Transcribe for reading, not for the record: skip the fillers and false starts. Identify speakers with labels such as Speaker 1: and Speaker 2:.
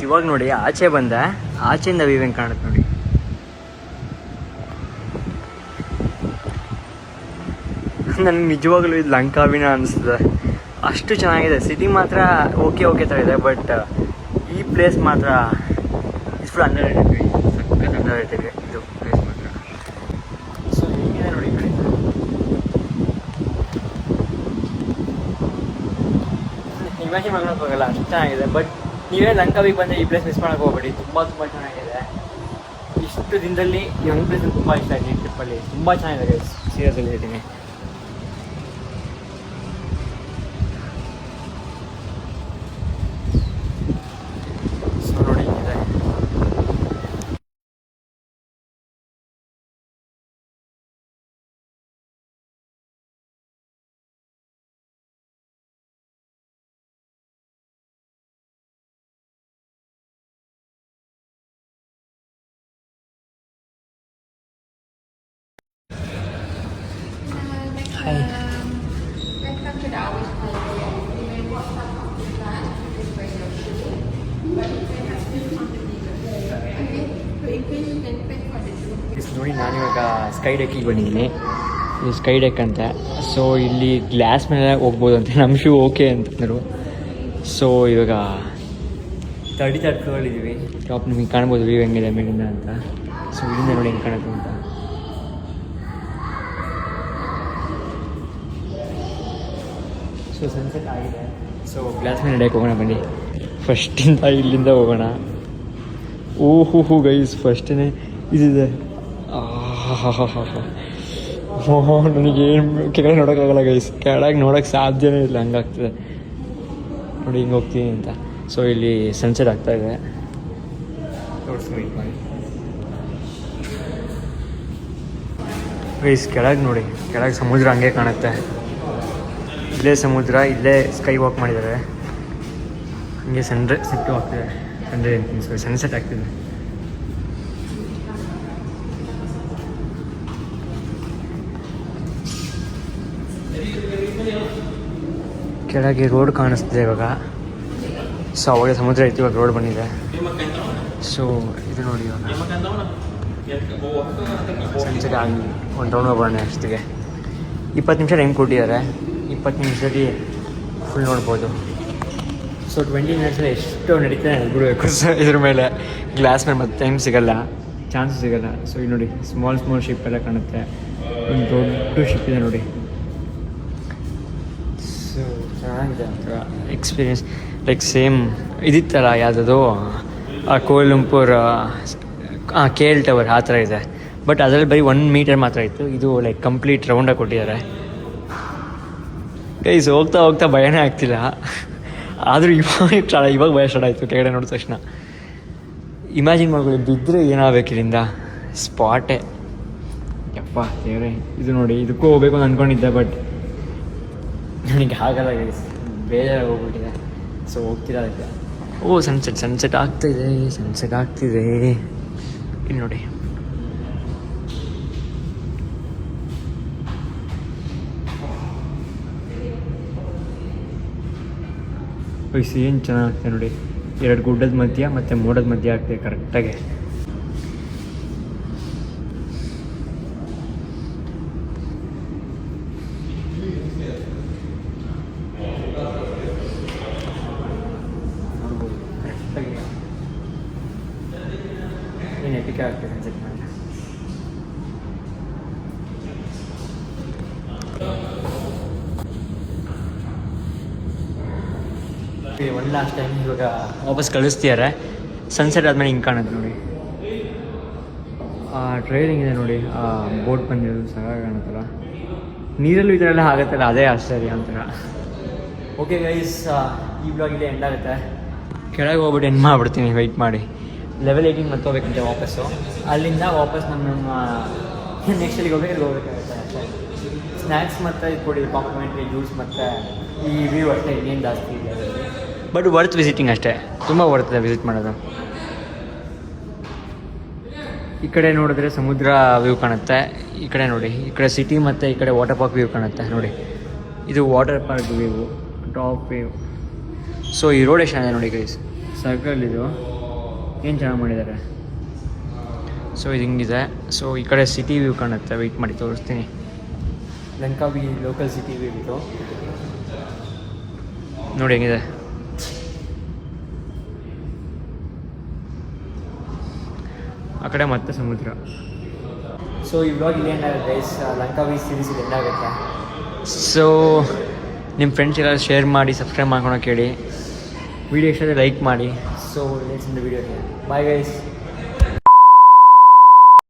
Speaker 1: ಇವಾಗ ನೋಡಿ ಆಚೆ ಬಂದೆ, ಆಚೆಯಿಂದ ವ್ಯೂ ಹೆಂಗೆ ಕಾಣುತ್ತೆ ನೋಡಿ. ನನಗೆ ನಿಜವಾಗ್ಲೂ ಇದು ಲಂಕಾವಿನ ಅನಿಸ್ತದೆ, ಅಷ್ಟು ಚೆನ್ನಾಗಿದೆ. ಸಿಟಿ ಮಾತ್ರ ಓಕೆ ಥರ ಇದೆ, ಬಟ್ ಈ ಪ್ಲೇಸ್ ಮಾತ್ರ ಇಸ್ ಫುಲ್ ಅಂಡರ್ ರೇಟೆಡ್, ಸಖತ್ ಅಂಡರ್ ರೇಟೆಡ್ ಇದು ಪ್ಲೇಸ್ ಮಾತ್ರ. ಸೊ ಹೇಗಿದೆ ನೋಡಿ ಈ ಕಡೆ. ಇಮ್ಯಾಜಿನ್ ಮಾಡೋಕ್ಕಾಗಲ್ಲ, ಅಷ್ಟು ಚೆನ್ನಾಗಿದೆ. ಬಟ್ ನೀವೇ ಲಂಕಾವಿಗೆ ಬಂದರೆ ಈ ಪ್ಲೇಸ್ ಮಿಸ್ ಮಾಡೋಕ್ಕೆ ಹೋಗ್ಬೇಡಿ, ತುಂಬ ಚೆನ್ನಾಗಿದೆ. ಇಷ್ಟು ದಿನದಲ್ಲಿ ಈ ಒಂದು ಪ್ಲೇಸ್ ತುಂಬ ಇಷ್ಟ ಆಯಿತು. ಈ ಟ್ರಿಪ್ಪಲ್ಲಿ ತುಂಬ ಚೆನ್ನಾಗಿದೆ, ಸೀರಿಯಸ್ಲಿ ಹೇಳ್ತೀನಿ. ಸೊ ನೋಡಿ ಇದೆ. Hi.
Speaker 2: Welcome to the Always Pavilion. You may walk up to the glass to bring your shoe, but you can have still on the table. Okay? To increase you can pay for the shoe.
Speaker 1: ನೋಡಿ ನಾನಿವಾಗ sky ಡೆಕ್ಕಿಗೆ ಬಂದಿದ್ದೀನಿ. ಇದು sky deck ಅಂತ. So ಇಲ್ಲಿ glass ಮೇಲೆ ಹೋಗ್ಬೋದು ಅಂತ, ನಮ್ಮ ಶೂ ಓಕೆ ಅಂತಂದರು. ಸೊ ಇವಾಗ 33rd ಫ್ಲೋರ್ ಇದ್ದೀವಿ. ಟಾಪ್ ನಿಮಗೆ ಕಾಣ್ಬೋದು ವ್ಯೂ ಹೆಂಗಿದೆ ಮೇಲಿಂದ ಅಂತ. ಸೊ ಇಲ್ಲಿಂದ ನೋಡಿ ಹೆಂಗೆ ಕಾಣುತ್ತೆ ಅಂತ. ಸೊ ಸನ್ಸೆಟ್ ಆಗಿದೆ. ಸೊ ಗ್ಲಾಸ್ ಮೇಲೆ ನಡೆಯಕ್ಕೆ ಹೋಗೋಣ ಬನ್ನಿ. ಫಸ್ಟಿಂದ ಇಲ್ಲಿಂದ ಹೋಗೋಣ. ಓಹೋ ಗೈಸ್, ಫಸ್ಟೇ ಇದಿದೆ. ನನಗೇನು ಕೆಳಗೆ ನೋಡೋಕ್ಕಾಗಲ್ಲ ಗೈಸ್, ಕೆಳಗೆ ನೋಡೋಕ್ಕೆ ಸಾಧ್ಯನೇ ಇಲ್ಲ, ಹಂಗಾಗ್ತದೆ ನೋಡಿ ಹಿಂಗೆ ಹೋಗ್ತೀನಿ ಅಂತ. ಸೊ ಇಲ್ಲಿ ಸನ್ಸೆಟ್ ಆಗ್ತಾಯಿದೆ, ತೋರಿಸ್ತೀನಿ ಗೈಸ್. ಕೆಳಗೆ ನೋಡಿ, ಕೆಳಗೆ ಸಮುದ್ರ ಹಂಗೆ ಕಾಣುತ್ತೆ. ಇಲ್ಲೇ ಸಮುದ್ರ, ಇಲ್ಲೇ ಸ್ಕೈ ವಾಕ್ ಮಾಡಿದ್ದಾರೆ. ಹಂಗೆ ಸನ್ಸೆಟ್ಟು ಆಗ್ತಿದೆ, ಸನ್ಸೆಟ್ ಆಗ್ತಿದೆ. ಕೆಳಗೆ ರೋಡ್ ಕಾಣಿಸ್ತಿದೆ ಇವಾಗ. ಸೊ ಅವಾಗ ಸಮುದ್ರ ಇತ್ತು, ಇವಾಗ ರೋಡ್ ಬಂದಿದೆ. ಸೊ ಇದು ನೋಡಿ, ಇವಾಗ ಸನ್ಸೆಟ್ ಆಗಿ ಒಂದು ರೌಂಡ್ ಹೋಗೋಣ ಅಷ್ಟಿಗೆ. 20 ನಿಮಿಷ ಟೈಮ್ ಕೊಟ್ಟಿದ್ದಾರೆ, 20 ನಿಮಿಷದಲ್ಲಿ ಫುಲ್ ನೋಡ್ಬೋದು. ಸೊ 20 ಮಿನಿಟ್ಸಲ್ಲಿ ಎಷ್ಟು ನಡೀತಾನೆ ಬಿಡಬೇಕು. ಸೊ ಇದ್ರ ಮೇಲೆ ಗ್ಲಾಸ್ ಮೇಲೆ ಮತ್ತೆ ಟೈಮ್ ಸಿಗೋಲ್ಲ, ಚಾನ್ಸ್ ಸಿಗೋಲ್ಲ. ಸೊ ಇಲ್ಲಿ ನೋಡಿ ಸ್ಮಾಲ್ ಶಿಪ್ ಎಲ್ಲ ಕಾಣುತ್ತೆ. ಒಂದು ದೊಡ್ಡ ಶಿಪ್ ಇದೆ ನೋಡಿ. ಸೊ ಚೆನ್ನಾಗಿದೆ ಒಂಥರ ಎಕ್ಸ್ಪೀರಿಯನ್ಸ್. ಲೈಕ್ ಸೇಮ್ ಇದಿತ್ತಲ್ಲ ಯಾವುದದು ಕೋಲಂಪುರ್ KL ಟವರ್, ಆ ಥರ ಇದೆ. ಬಟ್ ಅದರಲ್ಲಿ ಬರೀ 1 ಮೀಟರ್ ಮಾತ್ರ ಇತ್ತು. ಇದು ಲೈಕ್ ಕಂಪ್ಲೀಟ್ ರೌಂಡಾಗಿ ಕೊಟ್ಟಿದ್ದಾರೆ ಗೈಸ್. ಹೋಗ್ತಾ ಭಯನೇ ಆಗ್ತಿಲ್ಲ, ಆದರೂ ಇವಾಗ ಭಯ ಸ್ಟಾರ್ಟ್ ಆಯಿತು ಕೆಳಗಡೆ ನೋಡಿದ ತಕ್ಷಣ. ಇಮ್ಯಾಜಿನ್ ಮಾಡ್ಕೊಳ್ಳಿ, ಬಿದ್ದರೆ ಏನಾಗಬೇಕು ಇಲ್ಲಿಂದ, ಸ್ಪಾಟೇ. ಯಪ್ಪ ದೇವ್ರೆ, ಇದು ನೋಡಿ, ಇದಕ್ಕೂ ಹೋಗ್ಬೇಕು ಅಂತ ಅಂದ್ಕೊಂಡಿದ್ದೆ, ಬಟ್ ನನಗೆ ಆಗಲ್ಲ ಗೈಸ್, ಬೇಜಾರಾಗಿ ಹೋಗ್ಬಿಟ್ಟಿದೆ. ಸೊ ಹೋಗ್ತಿಲ್ಲ ಅದಕ್ಕೆ. ಓ ಸನ್ಸೆಟ್ ಆಗ್ತಿದೆ ಇಲ್ಲಿ ನೋಡಿ. ವಯಸ್ಸು ಏನು ಚೆನ್ನಾಗ್ತದೆ ನೋಡಿ. 2 ಗುಡ್ಡದ ಮಧ್ಯ ಮತ್ತು ಮೋಡದ ಮಧ್ಯ ಆಗ್ತದೆ ಕರೆಕ್ಟಾಗಿ. ನೋಡ್ಬೋದು ಕರೆಕ್ಟಾಗಿ ಏನು ಎಪಿಕೆ ಆಗ್ತದೆ ಸನ್ಸೆಟ್ ಮಾಡಿ. ಒನ್ ಲಾಸ್ಟ್ ಟೈಮ್ ಇವಾಗ ವಾಪಸ್ ಕಳಿಸ್ತಿದ್ದಾರೆ. ಸನ್ಸೆಟ್ ಆದಮೇಲೆ ಹಿಂಗೆ ಕಾಣುತ್ತೆ ನೋಡಿ. ಟ್ರೈಲಿಂಗ್ ಇದೆ ನೋಡಿ, ಬೋಟ್ ಬಂದಿರೋದು ಸಹ ಕಾಣುತ್ತಲ್ಲ. ನೀರಲ್ಲೂ ಈ ಥರ ಎಲ್ಲ ಆಗುತ್ತಲ್ಲ, ಅದೇ ಆಶ್ಚರ್ಯ ಒಂಥರ. ಓಕೆ ಗೈಸ್, ಈ ಬ್ಲಾಗ್ ಇಲ್ಲಿ ಎಂಡ್ ಆಗುತ್ತೆ. ಕೆಳಗೆ ಹೋಗ್ಬಿಟ್ಟು ಎಂಡ್ ಮಾಡಿಬಿಡ್ತೀನಿ ವೆಯ್ಟ್ ಮಾಡಿ. ಲೆವೆಲ್ 18 ಮತ್ತೆ ಹೋಗ್ಬೇಕಂತೆ ವಾಪಸ್ಸು. ಅಲ್ಲಿಂದ ವಾಪಸ್ ನಮ್ಮ ನೆಕ್ಸ್ಟ್ ಅಲ್ಲಿಗೆ ಹೋಗ್ಬೇಕಾಗುತ್ತೆ ಅಷ್ಟೇ. ಸ್ನ್ಯಾಕ್ಸ್ ಮತ್ತು ಇದು ಕೊಡಿ, ಕಾಂಪ್ಲಿಮೆಂಟ್ರಿ ಜ್ಯೂಸ್ ಮತ್ತು ಈ ವ್ಯೂ ಅಷ್ಟೇ, ಇನ್ನೇನು ಜಾಸ್ತಿ ಇದೆ. ಬಟ್ ವರ್ತ್ ವಿಸಿಟಿಂಗ್ ಅಷ್ಟೇ, ತುಂಬ ವರ್ತ್ ಇದೆ ವಿಸಿಟ್ ಮಾಡೋದು. ಈ ಕಡೆ ನೋಡಿದ್ರೆ ಸಮುದ್ರ ವ್ಯೂ ಕಾಣುತ್ತೆ, ಈ ಕಡೆ ನೋಡಿ, ಈ ಕಡೆ ಸಿಟಿ ಮತ್ತು ಈ ಕಡೆ ವಾಟರ್ ಪಾರ್ಕ್ ವ್ಯೂ ಕಾಣುತ್ತೆ ನೋಡಿ. ಇದು water park view, top view. So ಈ ರೋಡ್ ಎಷ್ಟು ಚೆನ್ನಾಗಿದೆ ನೋಡಿ ಗೈಸ್. ಸರ್ಕಲ್ ಇದು ಏನು ಚೆನ್ನಾಗಿ ಮಾಡಿದ್ದಾರೆ. ಸೊ ಇದು ಹಿಂಗಿದೆ. ಸೊ ಈ ಕಡೆ ಸಿಟಿ ವ್ಯೂ ಕಾಣುತ್ತೆ, ವೆಯ್ಟ್ ಮಾಡಿ ತೋರಿಸ್ತೀನಿ. ಲಂಕಾವಿ ಲೋಕಲ್ ಸಿಟಿ ವ್ಯೂ ಇದು ನೋಡಿ ಹೆಂಗಿದೆ. ಆ ಕಡೆ ಮತ್ತೆ ಸಮುದ್ರ. ಸೊ ಈ ವ್ಲಾಗ್ ಇಲ್ಲಿ ಏನಾಗುತ್ತೆ ಗೈಸ್, ಲಂಕಾವಿ ಸೀರೀಸ್ ಇಲ್ಲಿ ಎಂಡಾಗುತ್ತೆ. ಸೊ ನಿಮ್ಮ ಫ್ರೆಂಡ್ಸ್ ಎಲ್ಲ ಶೇರ್ ಮಾಡಿ, ಸಬ್ಸ್ಕ್ರೈಬ್ ಮಾಡ್ಕೊಳಕ್ಕೆ ಹೇಳಿ. ವಿಡಿಯೋ ಇಷ್ಟ ಲೈಕ್ ಮಾಡಿ. So let's in the video. Bye guys.